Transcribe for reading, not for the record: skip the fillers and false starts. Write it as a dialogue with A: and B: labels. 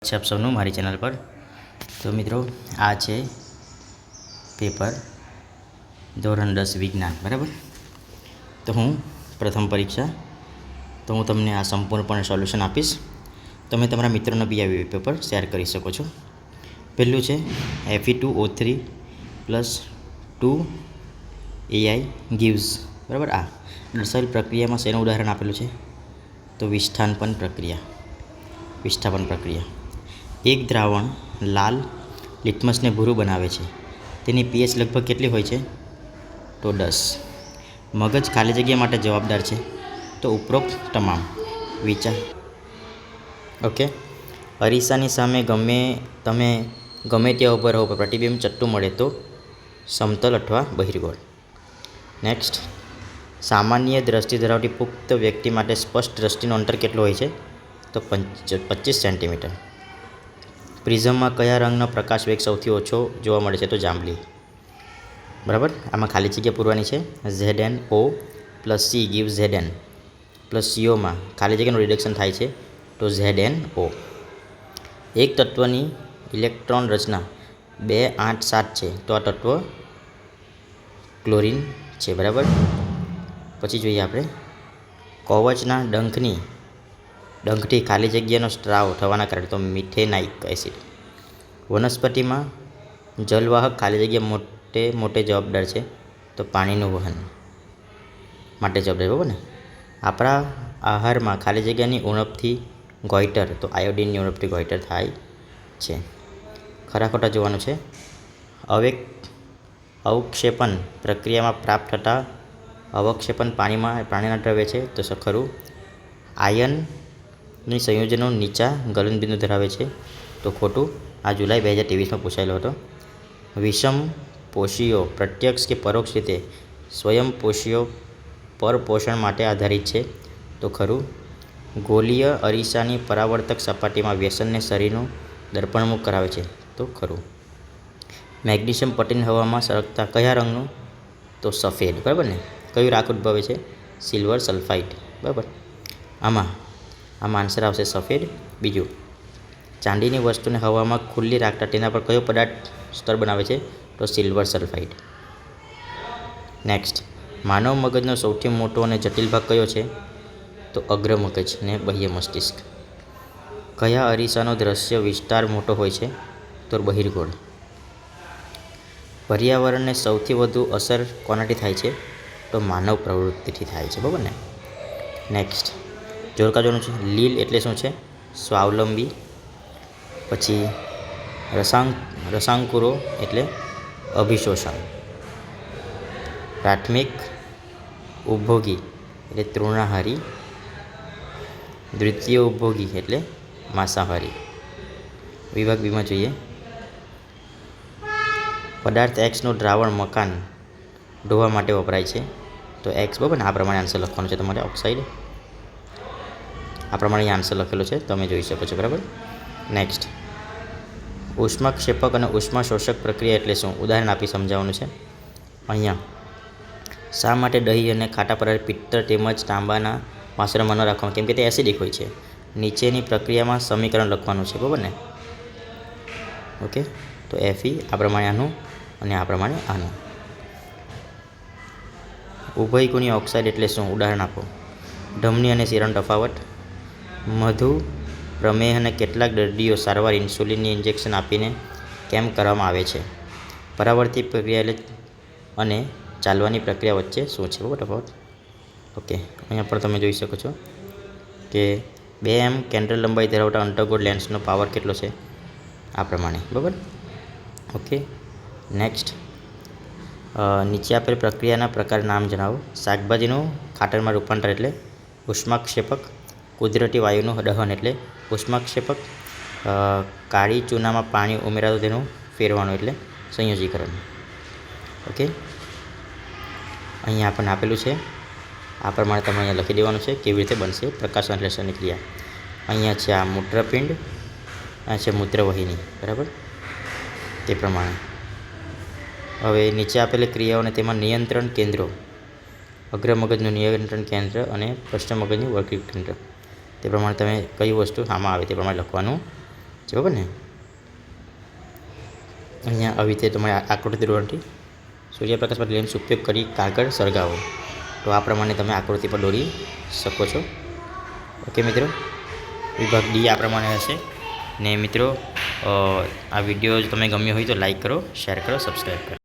A: છે આપ સૌનું મારી ચેનલ પર. તો મિત્રો, આ છે પેપર ધોરણ 10 વિજ્ઞાન, બરાબર. તો હું પ્રથમ પરીક્ષા, તો હું તમને આ સંપૂર્ણપણે સોલ્યુશન આપીશ. તમે તમારા મિત્રોને બી આ પેપર શેર કરી શકો છો. પહેલું છે Fe2O3 + 2 AI gives, બરાબર. આ દર્શાવેલ પ્રક્રિયામાં શેનું ઉદાહરણ આપેલું છે? તો વિસ્થાપન પ્રક્રિયા. એક દ્રાવણ લાલ લિટમસને ભૂરું બનાવે છે. તેની pH લગભગ કેટલી હોય છે? તો 10. મગજ ખાલી જગ્યા માટે જવાબદાર છે. તો ઉપરોક્ત તમામ વિચાર. ઓકે. અરીસાની સામે તમે ગમે ત્યાં ઊભા રહો, પ્રતિબિંબ ચટ્ટું મળે તો સમતલ અથવા બહિર્ગોળ. નેક્સ્ટ, સામાન્ય દ્રષ્ટિ ધરાવતી પુખ્ત વ્યક્તિ માટે સ્પષ્ટ દ્રષ્ટિનું અંતર કેટલું હોય છે? તો 25 સેન્ટીમીટર. પ્રિઝમમાં કયા રંગનો પ્રકાશ વેગ સૌથી ઓછો જોવા મળે છે? તો જાંબલી, બરાબર. આમાં ખાલી જગ્યા પૂરવાની છે. ZnO + C gives Zn + COમાં ખાલી જગ્યાનું રિડક્શન થાય છે, તો ZnO. એક તત્વની ઇલેક્ટ્રોન રચના 2, 8, 7 છે, તો આ તત્વ ક્લોરીન છે, બરાબર. પછી જોઈએ આપણે કવચના ડંખથી ખાલી જગ્યાનો સ્ત્રાવ થવાના કારણે, તો મિથેનાઇક એસિડ. વનસ્પતિમાં જલવાહક ખાલી જગ્યા મોટે જવાબદાર છે, તો પાણીનું વહન માટે જવાબદાર, બરાબર ને. આપણા આહારમાં ખાલી જગ્યાની ઉણપથી ગોઈટર, તો આયોડિનની ઉણપથી ગોઈટર થાય છે. ખરા ખોટા જોવાનું છે. અવક્ષેપણ પ્રક્રિયામાં પ્રાપ્ત થતા અવક્ષેપણ પાણીના દ્રવ્ય છે, તો ખરું. આયનની સંયોજનો નીચા ગલનબિંદુ ધરાવે છે, તો ખોટું. આ જુલાઈ 2023માં પૂછાયેલો હતો. વિષમપોષીઓ પ્રત્યક્ષ કે પરોક્ષ રીતે સ્વયંપોષીઓ પરપોષણ માટે આધારિત છે, તો ખરું. ગોલીય અરીસાની પરાવર્તક સપાટીમાં વ્યસનને શરીરનું દર્પણમુખ કરાવે છે, તો ખરું. મેગ્નેશિયમ પટલ હવામાં સરકતા કયા રંગનું? તો સફેદ, બરાબર ને. કયું રાખ ઉદ્ભવે છે? સિલ્વર સલ્ફાઇડ, બરાબર. આમાં આન્સર આવશે સફેદ. બીજું, ચાંદીની વસ્તુને હવામાં ખુલ્લી રાખતા તેના પર કયો પદાર્થ સ્તર બનાવે છે? તો સિલ્વર સલ્ફાઇડ. નેક્સ્ટ, માનવ મગજનો સૌથી મોટો અને જટિલ ભાગ કયો છે? તો અગ્ર મગજ ને બાહ્ય મસ્તિષ્ક. કયા અરીસાનો દ્રશ્ય વિસ્તાર મોટો હોય છે? તો બહિર્ગોળ. પર્યાવરણને સૌથી વધુ અસર કોનાથી થાય છે? તો માનવ પ્રવૃત્તિથી થાય છે, બરાબર ને. નેક્સ્ટ, જોડકા જોવાનું છે. લીલ એટલે શું છે? સ્વાવલંબી. પછી રસાંકુરો એટલે અભિશોષણ. પ્રાથમિક ઉપભોગી એટલે તૃણાહારી. દ્વિતીય ઉપભોગી એટલે માંસાહારી. વિભાગ બીમાં જોઈએ. પદાર્થ એક્સનું દ્રાવણ મકાન ધોવા માટે વપરાય છે, તો એક્સ, બરાબર ને. આ પ્રમાણે આન્સર લખવાનું છે તમારે. ઓક્સાઇડ આ પ્રમાણે આન્સર લખેલો છે, તમે જોઈ શકો છો, બરાબર. નેક્સ્ટ, ઉષ્માક્ષેપક અને ઉષ્માશોષક પ્રક્રિયા એટલે શું? ઉદાહરણ આપી સમજાવવાનું છે. અહીંયા શા માટે દહીં અને ખાટા પદાર્થ પિત્તળ તેમજ તાંબાના વાસણમાં ન રાખવાનું? કેમ કે તે એસિડિક હોય છે. નીચેની પ્રક્રિયામાં સમીકરણ લખવાનું છે, બરાબર ને. ઓકે. તો Fe આ પ્રમાણે આનું અને આ પ્રમાણે આનું. ઉભયકોણીય ઓક્સાઇડ એટલે શું? ઉદાહરણ આપો. ધમની અને શિરાનો તફાવત. મધુ પ્રમેહ અને કેટલાક દર્દીઓ સારવાર ઇન્સ્યુલિનની ઇન્જેક્શન આપીને કેમ કરવામાં આવે છે? પરાવર્તિત પ્રક્રિયા અને ચાલવાની પ્રક્રિયા વચ્ચે શું છે, બરાબર તફાવત? ઓકે. અહીંયા પણ તમે જોઈ શકો છો કે 2 કેન્દ્ર લંબાઈ ધરાવતા અંતર્ગોળ લેન્સનો પાવર કેટલો છે? આ પ્રમાણે, બરાબર. ઓકે. નેક્સ્ટ, નીચે આપેલ પ્રક્રિયાના પ્રકાર નામ જણાવો. શાકભાજીનું ખાતરમાં રૂપાંતર એટલે ઉષ્માક્ષેપક. કુદરતી વાયુનું દહન એટલે ઉષ્માક્ષેપક. કાળી ચૂનામાં પાણી ઉમેરાતું તેનું ફેરવાનું એટલે સંયોજીકરણ. ઓકે. અહીંયા આપણને આપેલું છે, આ પ્રમાણે તમે અહીંયા લખી દેવાનું છે કેવી રીતે બનશે પ્રકાશ સંશ્લેષણની ક્રિયા. અહીંયા છે આ મૂત્રપિંડ, આ છે મૂત્રવાહિની, બરાબર. તે પ્રમાણે હવે નીચે આપેલી ક્રિયાઓ અને તેમાં નિયંત્રણ કેન્દ્રો. અગ્ર મગજનું નિયંત્રણ કેન્દ્ર અને પશ્ચિમ મગજનું વર્ગીકરણ કેન્દ્ર. તે પ્રમાણે તમે કઈ વસ્તુ આમાં આવે તે પ્રમાણે લખવાનું બરાબર ને? અહીંયા આવી રીતે તમારે આકૃતિ દોરવાની. સૂર્યપ્રકાશ પર લેન્સ ઉપયોગ કરી કાગળ સળગાવો. તો આ પ્રમાણે તમે આકૃતિ પર દોરી શકો છો. ઓકે મિત્રો, વિભાગ ડી આ પ્રમાણે હશે. ને મિત્રો, આ વિડીયો તમે ગમ્યો હોય તો લાઈક કરો, શેર કરો, સબસ્ક્રાઈબ કરો.